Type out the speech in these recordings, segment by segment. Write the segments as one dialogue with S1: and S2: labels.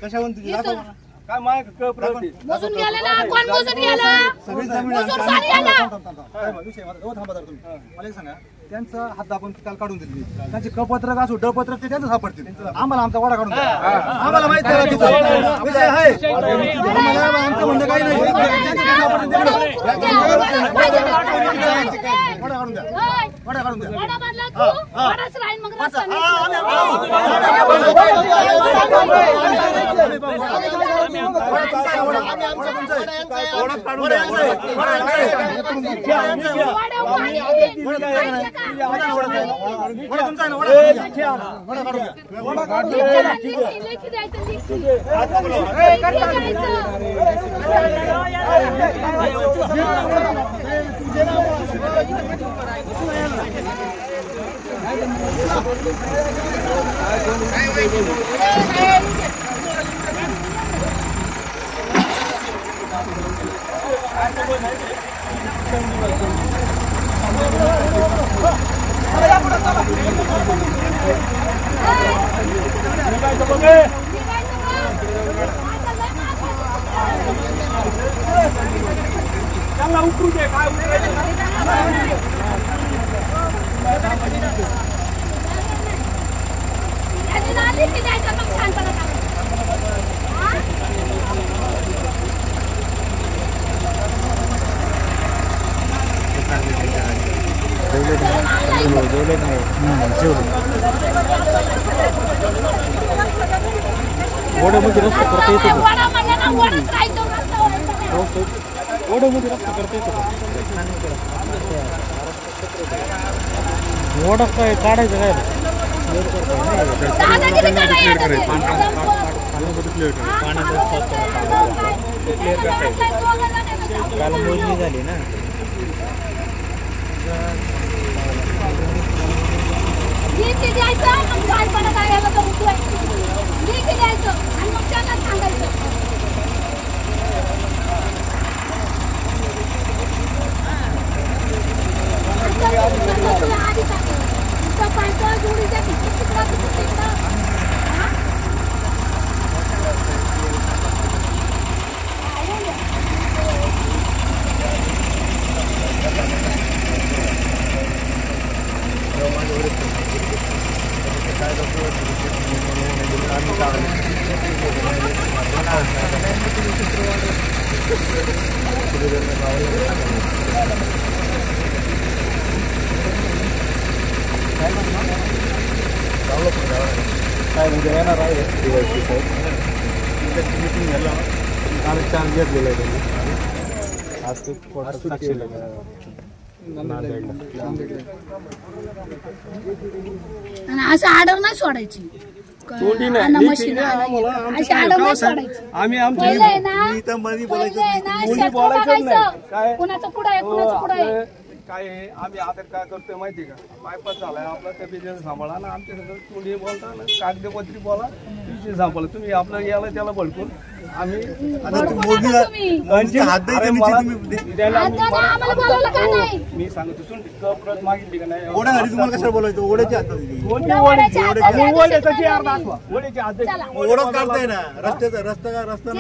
S1: कशावरून तुझी दाखव
S2: काय माय प्रॉपर्टी
S3: मोजून गेले ना कोण मोजून गेलं
S1: सगळी जमीन
S3: मोजून कोण गेलं
S1: काय विषय थांबा जरा तुम्ही मला एक सांगा त्यांचा हात आपण काल काढून दिली त्यांचे कपत्रक असो डपत्रक ते त्यांचं सापडतील आम्हाला आमचा वाडा काढून द्या आम्हाला माहित आहे विषय आहे आम्हाला आमचं म्हणणं काही नाही वाडा काढून द्या वाडा काढून द्या
S3: वाडा बांधला तू वाडाच राहीन मग रस्ता नाही
S2: त्यांना उतरू दे काय
S1: ओढ्यामध्ये रस्ता करता येतो
S3: ओढ्यामध्ये रस्ता करता येतो
S1: ओढा काय काढायचं काय मोजणी झाली ना
S3: द्यायचं मग सालपणा काय याला तर द्यायचं आणि मग त्यांना सांगायचं
S1: काय उद्या येणार आहे दिवाळी साहेब मीटिंग झालं आम्ही चान्स घेतलेला आहे त्यांनी आज ते साक्षी
S3: असं आडर नाही सोडायची
S2: आम्ही
S3: कुणाचं पुढं आहे कुणाचं पुढं आहे
S2: काय आम्ही आता काय करतोय माहिती का पायपास झालाय आपला त्या बिझनेस सांभाळा ना आमच्या सगळं तोंडी बोलता ना कागदपत्री बोला विषय सांभाळा तुम्ही आपलं याला त्याला भडकून आम्ही मी सांगतो सुन प्रत मागितली का नाही
S1: ओढ्यासाठी तुम्हाला कशाला बोलायचं ओढ्याची हात ओढच काढताय ना रस्त्याचा रस्ता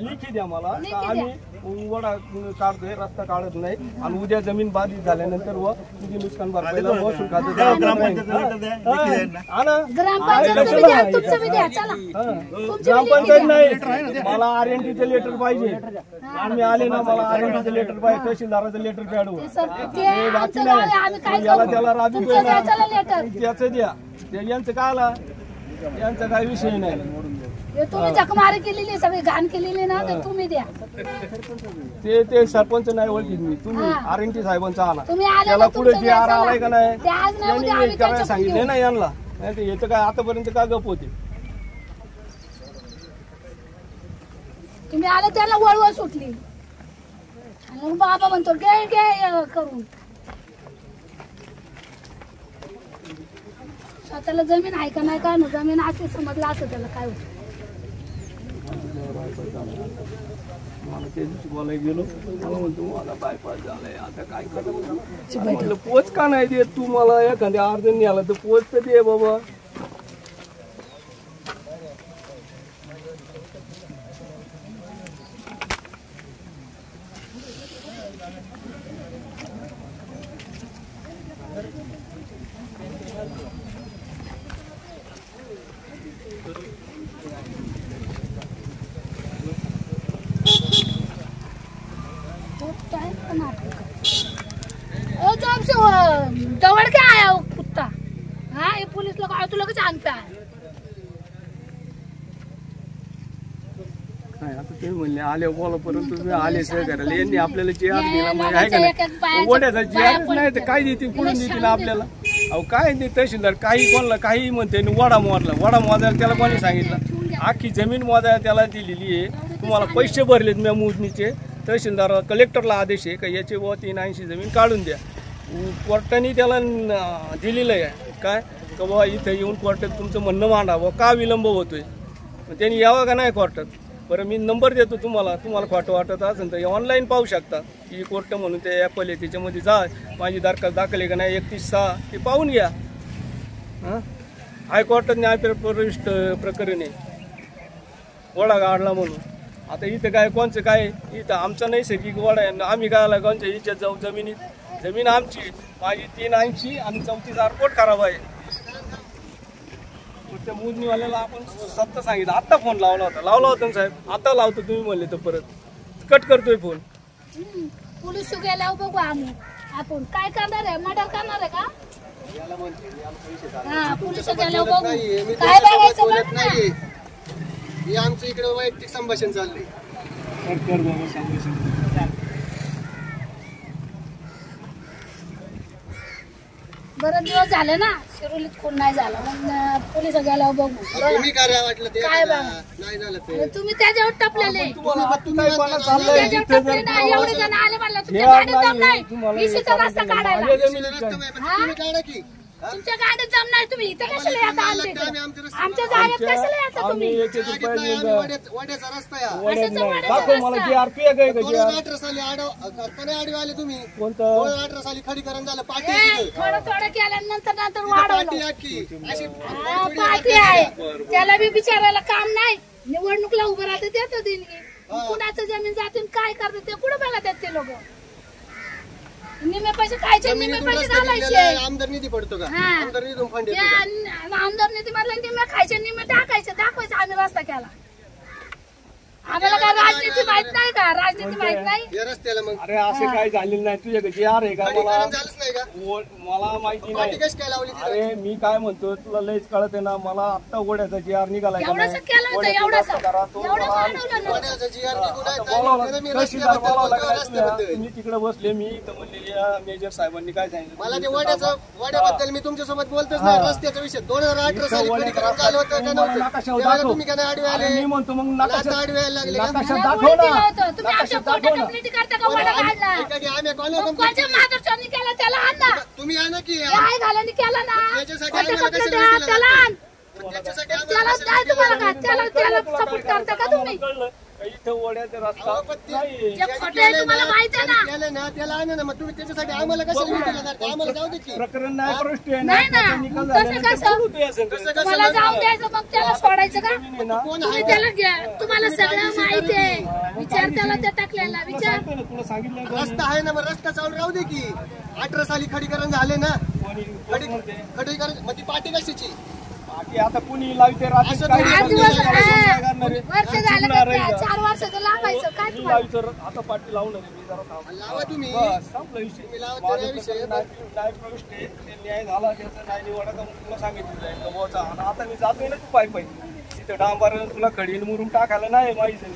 S2: लिखी द्या मला आम्ही वडा काढतोय रस्ता काढत नाही आणि उद्या जमीन बाधित झाल्यानंतर व तुझी नुकसान भरपाईला महसूल खातं ग्रामपंचायत नाही मला RNTचं लेटर पाहिजे आम्ही आले ना मला RNTचं लेटर पाहिजे तहसीलदाराचं लेटर पॅड याला त्याला राजू त्याचं द्या यांचं काय आला यांचा काय विषय नाही
S3: तुम्ही जखमारी केलेली सगळी घाण केलेली ना तर तुम्ही द्या
S2: ते सरपंच नाही ओळखीत मी तुम्ही RNT साहेबांचा आला त्याला पुढे जे आलाय का नाही त्यांनी करायला सांगितले ना यांना नाही याचं काय आतापर्यंत काय गप होते
S3: तुम्ही आले त्याला वळवळ सुटली आणि बाबा म्हणतो घे घे करून स्वतःला जमीन आहे का नाही का ना जमीन असे समजलं असं त्याला काय होतं
S2: मला त्या दिवशी बोलायला गेलो मला म्हणतो मला बायपास झालाय आता काय करायचं पोच का नाही देत तू मला एखाद्या अर्जनी आला तर पोच तर दे बाबा
S3: दौड़ के आया वो कुत्ता। हाँ ये पुलिस लोग आए तो लोग जानता है।
S2: आता तुम्ही म्हणले आले बोला, परंतु तुम्ही आले सहकार्याला यांनी आपल्याला जी आर दिला म्हणजे आहे का नाही, वड्याचा जी आर नाही तर काय देतील, कुठून देतील आपल्याला? अहो काय नाही, तहसीलदार काही कोणला काही म्हणते, वडा मोजायला त्याला कोणी सांगितलं? अख्खी जमीन मोजायला त्याला दिलेली आहे, तुम्हाला पैसे भरलेत मी मोजणीचे, तहसीलदार कलेक्टरला आदेश आहे का याचे व 380 जमीन काढून द्या. कोर्टाने त्याला दिलेलं आहे काय का बाबा इथं येऊन कोर्टात तुमचं म्हणणं मांडावं, का विलंब होतोय, त्यांनी यावं का नाही कोर्टात? बरं मी नंबर देतो तुम्हाला खोटं वाटत असेल तर ऑनलाईन पाहू शकता की कोर्ट म्हणून ते ॲपल आहे, त्याच्यामध्ये जा माझी दरखास्त दाखल आहे का नाही 31/6 ते पाहून घ्या. हां हायकोर्टात न्यायप्रविष्ट प्रकरण आहे वडा गाडला म्हणून. आता इथं काय कोणचं काय, इथं आमचा नैसर्गिक वडा आहे, आम्ही काय कोणच्या इच्छा जाऊ जमिनीत, जमीन आमची, माझी 380 आणि 34 कोट खराब आहे. त्या मोजणीवाल्याला आपण सत्य सांगितलं, आत्ता फोन लावला होता ना साहेब, आता लावतो तुम्ही म्हणले तर परत कट करतोय फोन.
S3: पोलीस गेल्यावर बघू आम्ही आपण काय करणार आहे, मर्डर करणार आहे का? हा पोलीस गेल्यावर बघू काय बघायचं बघ ना.
S4: हे आमचं इकडे वैयक्तिक संभाषण चाललंय.
S3: बरेच दिवस झाले ना शिरोलीत खून नाही झाला, मग पोलीस गेल्यावर बघू.
S4: तुम्ही काय वाटलं ते
S3: काय बघा
S4: नाही झालं ते
S3: तुम्ही त्याच्यावर टपलेले,
S2: चाललंय
S3: त्याच्यावर टपले नाही. एवढे जण आले म्हणलं तुमच्या गाडीत दम नाही इशीचा रस्ता काढायला.
S4: तुम्ही काढा की
S3: तुमच्या गाडीत दम नाही, तुम्ही इथं कशाला येता? आमच्या जागेत कशाला येता तुम्ही?
S4: वड्याचा रस्ता या
S2: मला जी आर पी आहे का जी आर
S4: 18 साली आडवे आले तुम्ही.
S2: कोणतं
S4: 18 साली खडीकरण झालं पाठी
S3: थोडं थोडं केल्यानंतर नंतर वाढवलं.
S4: पाठी अख्खी अशी
S3: पार्टी आहे त्याला बी बिचारायला काम नाही, निवडणुकीला उभं राहते देतो देणगी. कुणाचं जमीन जातून काय करते ते कुठं बघतात ते लोक? निम्मे पैसे खायचे, निम्मे पैसे घालायचे.
S4: आमदार निधी पडतो का?
S3: हा.
S4: आमदार निधून फंड
S3: आमदार निधी मधला निम्मे खायचे, निम्मे टाकायचे, दाखवायचं आम्ही रस्ता केला. आम्हाला काय राजनीती माहित नाही का? राजनीती माहित नाही
S4: या रस्त्याला मग
S2: अरे असं काय झालेलं नाही, तुझ्याकडे जी आर आहे का?
S4: खडीकरण झालंच नाही का?
S2: मला माहिती
S4: पाठी
S2: नाही.
S4: कशी काय लावली तिथं?
S2: अरे मी काय म्हणतो तुला लयच कळत आहे ना, मला आत्ता ओढ्याचा जी आर निघाला का
S3: एवढंच
S2: नाही?
S3: केलं होतं,
S2: ओढ्याचा
S3: एवढंच
S2: रस्ता करा, तो
S3: एवढं
S2: मला
S3: वाढवलं ना.
S4: वड्याचा GR निघून आहे,
S2: बोलावं
S4: मी
S2: तहसीलदार
S4: रस्त्याबद्दल
S2: बोलावं
S4: बोलतोय,
S2: लागला
S4: रस्त्याबद्दल.
S2: तुम्ही तिकडे बसले, मी इथं म्हणलेली मेजर साहेबांनी काय सांगितलं
S4: मला ते वड्याबद्दल मी तुमच्यासोबत बोलतोच नाही. रस्त्याचा विषय 2018 साली खडीकरण झालं होतं का नव्हतं? त्यावेळेला तुम्ही काय नाही आडवे आले?
S2: मी म्हणतो मग
S4: आता आडवे यायला लागले का?
S2: नकाशात
S3: मला
S2: दाखव
S3: उलटी
S2: ना.
S3: होतं. तुम्ही आमच्या पोटात कंप्लीट करता का वडा काढला?
S4: एखादी आम्ही कोणाला
S3: मग
S4: complaint
S3: कोणत्या
S4: केली?
S3: माधुरच्यानी केला त्याला आण ना.
S4: तुम्ही आणा की
S3: काय घालानी केला ना,
S4: त्याच्यासाठी
S3: कोणत्या
S4: आम्हाला
S3: कंप्लेंट
S4: कशाला
S3: द्या, त्याला आण.
S4: त्याच्यासाठी
S3: त्याला काय तुम्हाला काय त्याला सपोर्ट करता का तुम्ही?
S2: कळलं इथं ओढ्याचा रस्ता नाही.
S3: जे खोटे आहे तुम्हाला माहित आहे ना.
S4: केलं ना त्याला आणा ना. मग तुम्ही त्याच्यासाठी आम्हाला कशाला विचारलं जातं? आम्हाला जाऊ दे की.
S2: प्रकरण नाही प्रविष्ट आहे
S3: नाही ना.
S2: त्याचा निकाल
S3: मग
S2: झाल्यानंतर
S3: कसं?
S2: बोलू ते असं.
S3: तुम्हाला जाऊ द्यायचं मग त्याला सोडायचं का?
S4: कोण
S3: तुम्ही
S4: आहे?
S3: त्याला घ्या, तुम्हाला सगळं माहिती आहे. विचार त्याला त्या टाकलेला विचार.
S2: सांगतो ना, तुला सांगितलं का?
S4: रस्ता आहे ना, मग रस्ता चालू राहू दे की. 18 साली खडीकरण झाले ना. खडीकरण मग ती पाठी कशाची?
S2: बाकी आता कुणी लावते रात्री
S4: असं
S2: काय
S4: थोडी
S3: आठ
S4: आहे.
S3: दिवस
S2: काय करणार आहे?
S3: वर्ष झालं
S2: चुकणार आहे
S3: का?
S2: का?
S3: 4 वर्षाचं लावायचं काय
S2: मी
S3: तुम्हाला?
S2: लावतो आता पाठी लावणार आहे मी जरा थांब.
S4: लावा तुम्ही.
S2: बस संपला विषय.
S4: तुम्ही लावा,
S2: माझं
S4: त्या विषयी
S2: प्रकरण न्याय प्रविष्ट आहे. ते न्याय झाला त्याचा न्याय निवाडा का मग तुला सांगितलं जाईल का बुवाचा. आणि आता मी जातोय ना तू पायी तिथं डांबार तुला खडीन मुरून टाकायला नाही माहिती